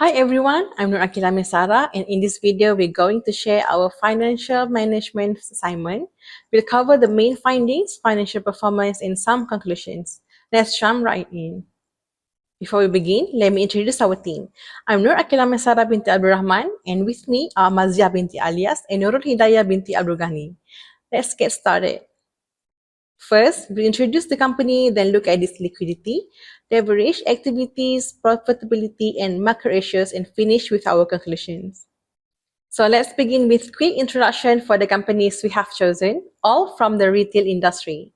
Hi everyone, I'm Nur Akila Mesara, and in this video we're going to share our financial management assignment. We'll cover the main findings, financial performance, and some conclusions. Let's jump right in. Before we begin, let me introduce our team. I'm Nur Akila Mesara binti Abdul Rahman, and with me are Mazia binti Alias and Nurul Hidayah binti Abdul Ghani. Let's get started. First, we introduce the company, then look at its liquidity, leverage activities, profitability, and market ratios, and finish with our conclusions. So let's begin with quick introduction for the companies we have chosen, all from the retail industry.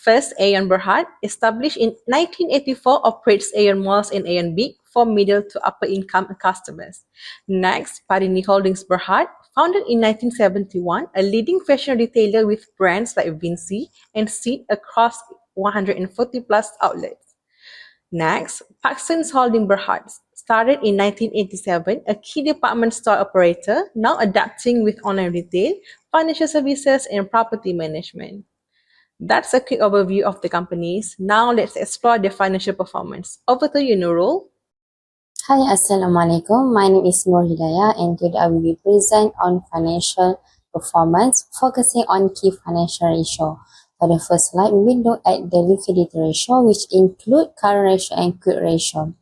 First, Aeon Berhad, established in 1984, operates Aeon malls in Aeon Big for middle to upper income customers. Next, PADINI Holdings Berhad, founded in 1971, a leading fashion retailer with brands like Vinci and Seed across 140 plus outlets. Next, PARKSON Holding Berhad, started in 1987, a key department store operator, now adapting with online retail, financial services, and property management. That's a quick overview of the companies. Now let's explore their financial performance. Over to you, Nurul. Hi, Assalamualaikum. My name is Nur Hidayah, and today I will be present on financial performance, focusing on key financial ratio. For the first slide, we will look at the liquidity ratio, which include current ratio and quick ratio.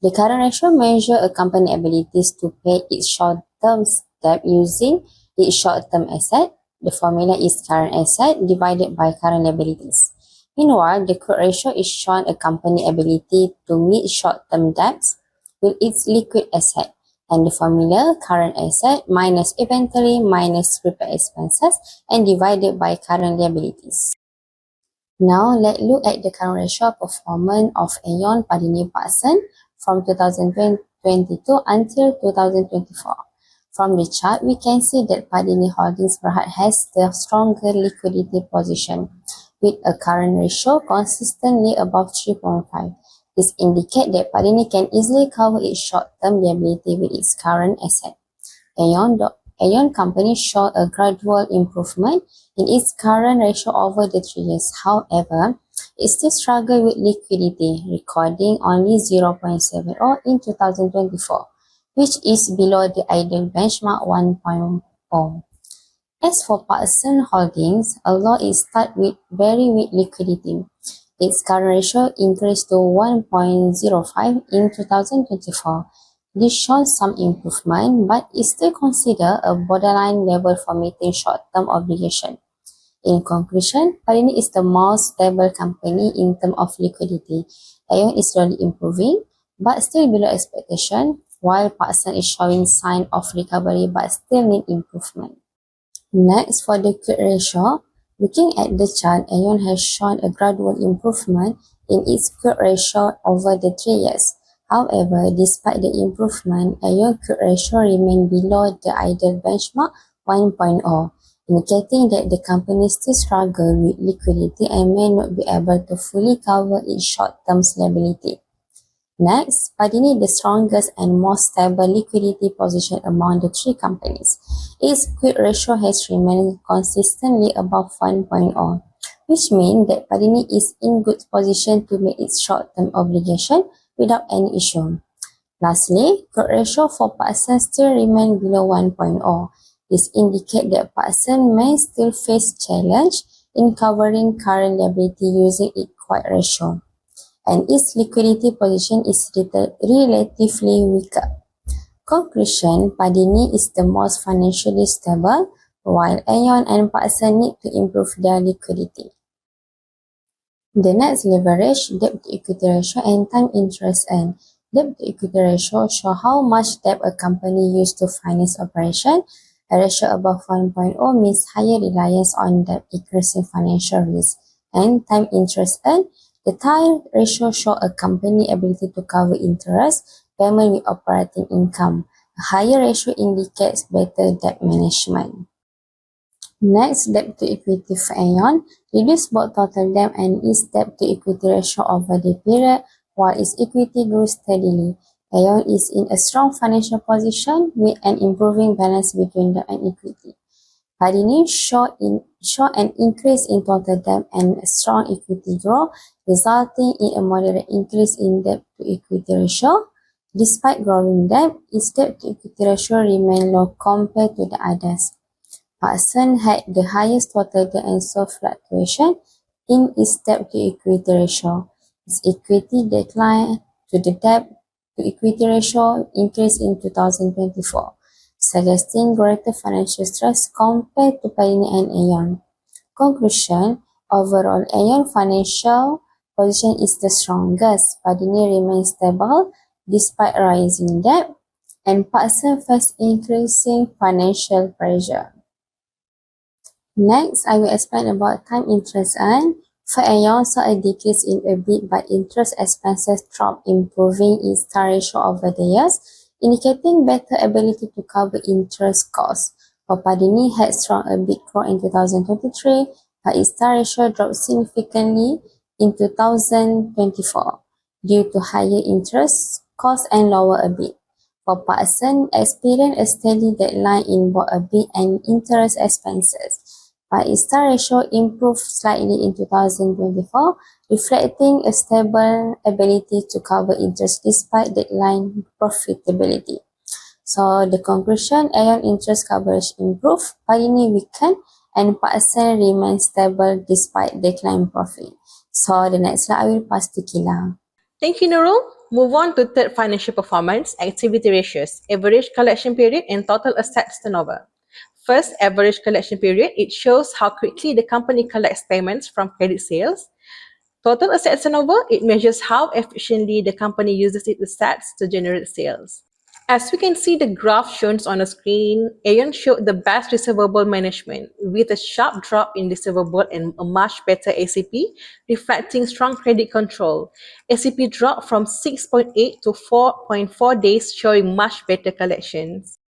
The current ratio measures a company's abilities to pay its short-term debt using its short-term asset. The formula is current asset divided by current liabilities. Meanwhile, the quick ratio is shown a company's ability to meet short-term debts with its liquid asset, and the formula current asset minus inventory minus prepaid expenses and divided by current liabilities. Now let's look at the current ratio performance of Aeon PADINI PARKSON from 2022 until 2024. From the chart, we can see that PADINI Holdings Berhad has the stronger liquidity position, with a current ratio consistently above 3.5. This indicates that PADINI can easily cover its short-term liability with its current asset. Aeon company showed a gradual improvement in its current ratio over the 3 years. However, it still struggles with liquidity, recording only 0.70 in 2024, which is below the ideal benchmark 1.0. As for PARKSON Holdings, although it started with very weak liquidity, its current ratio increased to 1.05 in 2024. This shows some improvement, but is still considered a borderline level for meeting short-term obligation. In conclusion, PADINI is the most stable company in terms of liquidity. Aeon is slowly improving, but still below expectation, while PARKSON is showing signs of recovery but still need improvement. Next, for the quick ratio, looking at the chart, Aeon has shown a gradual improvement in its quick ratio over the 3 years. However, despite the improvement, Aeon quick ratio remains below the ideal benchmark 1.0, indicating that the company still struggles with liquidity and may not be able to fully cover its short-term liability. Next, PADINI, the strongest and most stable liquidity position among the 3 companies. Its quick ratio has remained consistently above 1.0, which means that PADINI is in good position to meet its short-term obligation without any issue. Lastly, quick ratio for PARKSON still remains below 1.0. This indicates that PARKSON may still face challenge in covering current liability using its quick ratio, and its liquidity position is relatively weaker. Conclusion, PADINI is the most financially stable, while Aeon and PARKSON need to improve their liquidity. The next, leverage, debt-to-equity ratio, and time interest earned. Debt-to-equity ratio show how much debt a company used to finance operation. A ratio above 1.0 means higher reliance on debt, increasing financial risk. And time interest earned, the time ratio shows a company's ability to cover interest payment with operating income. A higher ratio indicates better debt management. Next, debt to equity for Aeon reduced both total debt and its debt to equity ratio over the period, while its equity grew steadily. Aeon is in a strong financial position with an improving balance between debt and equity. PADINI show an increase in total debt and a strong equity growth, resulting in a moderate increase in debt to equity ratio. Despite growing debt, its debt-to-equity ratio remained low compared to the others. PARKSON had the highest total debt and soft fluctuation in its debt-to-equity ratio. Its equity declined to the debt-to-equity ratio increased in 2024, suggesting greater financial stress compared to PADINI and Aeon. Conclusion: overall, Aeon financial position is the strongest. PADINI remains stable despite rising debt, and PARKSON face increasing financial pressure. Next, I will explain about time interest earned. For Aeon saw a decrease in EBIT, but interest expenses dropped, improving its star ratio over the years, indicating better ability to cover interest costs. For PADINI had strong EBIT growth in 2023, but its star ratio dropped significantly in 2024 due to higher interest costs and lower EBIT. For PARKSON, experienced a steady decline in both EBIT and interest expenses, but its star ratio improved slightly in 2024, reflecting a stable ability to cover interest despite decline profitability. So the conclusion, Aeon interest coverage improved, PADINI weakened, and PARKSON remains stable despite decline profit. So the next slide I will pass to Kila. Thank you, Nurul. Move on to third financial performance, activity ratios, average collection period, and total assets turnover. First, average collection period. It shows how quickly the company collects payments from credit sales. Total assets turnover. It measures how efficiently the company uses its assets to generate sales. As we can see the graph shown on the screen, Aeon showed the best receivable management with a sharp drop in receivable and a much better ACP, reflecting strong credit control. ACP dropped from 6.8 to 4.4 days, showing much better collections.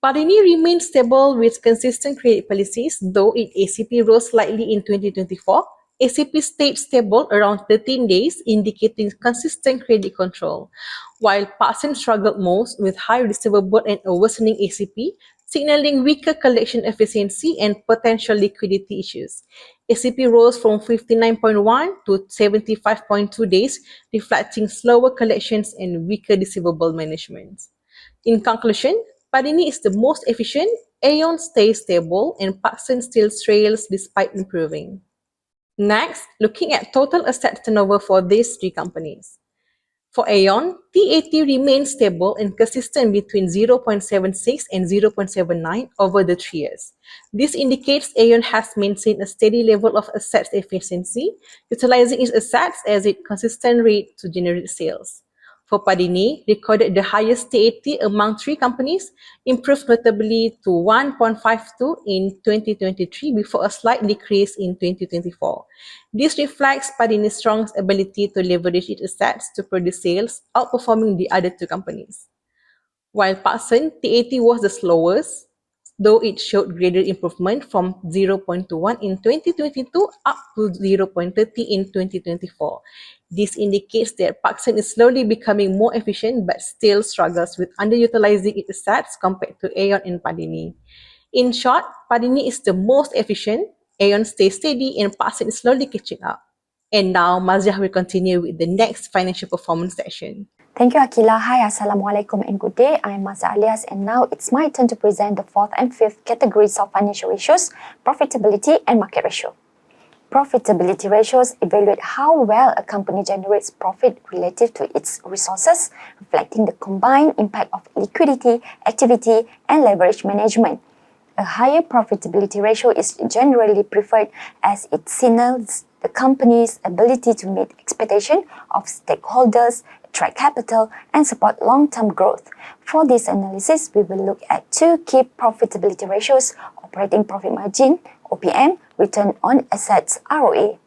PADINI remained stable with consistent credit policies, though its ACP rose slightly in 2024. ACP stayed stable around 13 days, indicating consistent credit control, while PARKSON struggled most with high receivable and a worsening ACP, signaling weaker collection efficiency and potential liquidity issues. ACP rose from 59.1 to 75.2 days, reflecting slower collections and weaker receivable management. In conclusion, PADINI is the most efficient, Aeon stays stable, and PARKSON still trails despite improving. Next, looking at total asset turnover for these three companies. For Aeon, TAT remains stable and consistent between 0.76 and 0.79 over the 3 years. This indicates Aeon has maintained a steady level of asset efficiency, utilizing its assets as its consistent rate to generate sales. For PADINI, recorded the highest TAT among three companies, improved notably to 1.52 in 2023 before a slight decrease in 2024. This reflects PADINI's strong ability to leverage its assets to produce sales, outperforming the other two companies. While PARKSON, TAT was the slowest, though it showed greater improvement from 0.21 in 2022 up to 0.30 in 2024. This indicates that PARKSON is slowly becoming more efficient but still struggles with underutilizing its assets compared to Aeon and PADINI. In short, PADINI is the most efficient, Aeon stays steady, and PARKSON is slowly catching up. And now, Maziah will continue with the next financial performance section. Thank you, Akila. Hi, Assalamualaikum and good day. I'm Mazah Alias, and now it's my turn to present the fourth and fifth categories of financial ratios, profitability and market ratio. Profitability ratios evaluate how well a company generates profit relative to its resources, reflecting the combined impact of liquidity, activity, and leverage management. A higher profitability ratio is generally preferred as it signals the company's ability to meet expectations of stakeholders, attract capital, and support long-term growth. For this analysis, we will look at two key profitability ratios: operating profit margin, OPM, return on assets, ROA.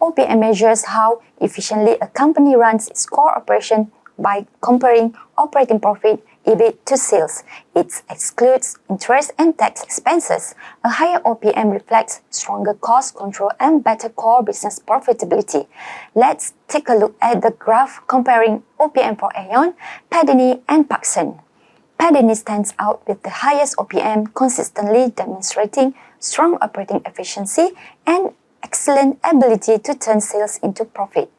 OPM measures how efficiently a company runs its core operation by comparing operating profit, EBIT, to sales. It excludes interest and tax expenses. A higher OPM reflects stronger cost control and better core business profitability. Let's take a look at the graph comparing OPM for Aeon, PADINI, and PARKSON. PADINI stands out with the highest OPM, consistently demonstrating strong operating efficiency and excellent ability to turn sales into profit.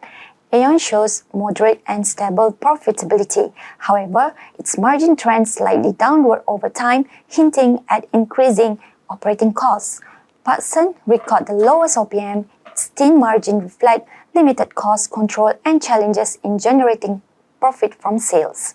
Aeon shows moderate and stable profitability. However, its margin trends slightly downward over time, hinting at increasing operating costs. PARKSON record the lowest OPM. Its thin margin reflect limited cost control and challenges in generating profit from sales.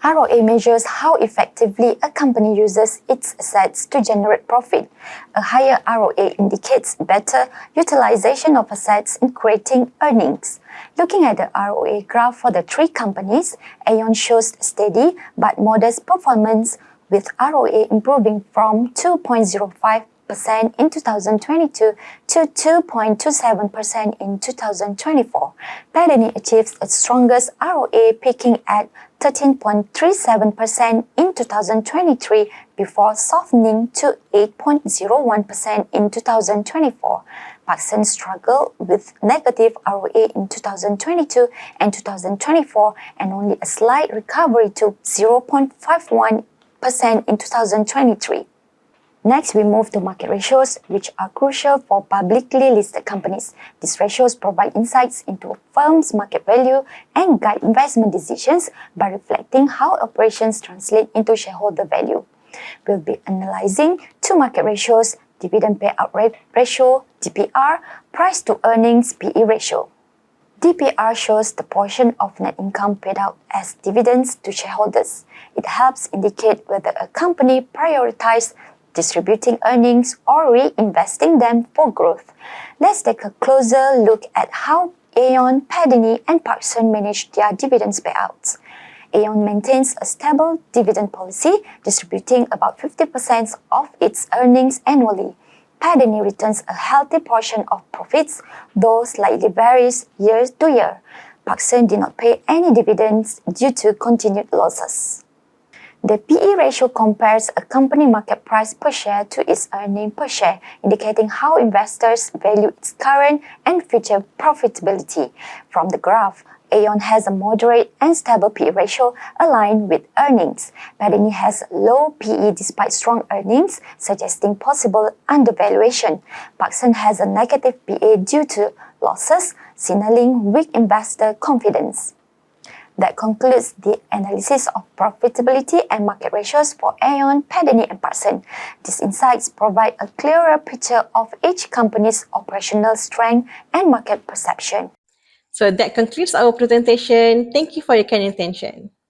ROA measures how effectively a company uses its assets to generate profit. A higher ROA indicates better utilization of assets in creating earnings. Looking at the ROA graph for the three companies, Aeon shows steady but modest performance, with ROA improving from 2.05% in 2022 to 2.27% in 2024. PADINI achieves its strongest ROA, peaking at 13.37% in 2023 before softening to 8.01% in 2024. PARKSON struggled with negative ROA in 2022 and 2024 and only a slight recovery to 0.51% in 2023. Next, we move to market ratios, which are crucial for publicly listed companies. These ratios provide insights into a firm's market value and guide investment decisions by reflecting how operations translate into shareholder value. We'll be analyzing two market ratios: dividend payout ratio, DPR, price to earnings, PE ratio. DPR shows the portion of net income paid out as dividends to shareholders. It helps indicate whether a company prioritizes distributing earnings or reinvesting them for growth. Let's take a closer look at how Aeon, PADINI, and PARKSON manage their dividends payouts. Aeon maintains a stable dividend policy, distributing about 50% of its earnings annually. PADINI returns a healthy portion of profits, though slightly varies year to year. PARKSON did not pay any dividends due to continued losses. The PE ratio compares a company market price per share to its earnings per share, indicating how investors value its current and future profitability. From the graph, Aeon has a moderate and stable PE ratio aligned with earnings. PADINI has low PE despite strong earnings, suggesting possible undervaluation. PARKSON has a negative PE due to losses, signaling weak investor confidence. That concludes the analysis of profitability and market ratios for Aeon, PADINI, and PARKSON. These insights provide a clearer picture of each company's operational strength and market perception. So that concludes our presentation. Thank you for your kind attention.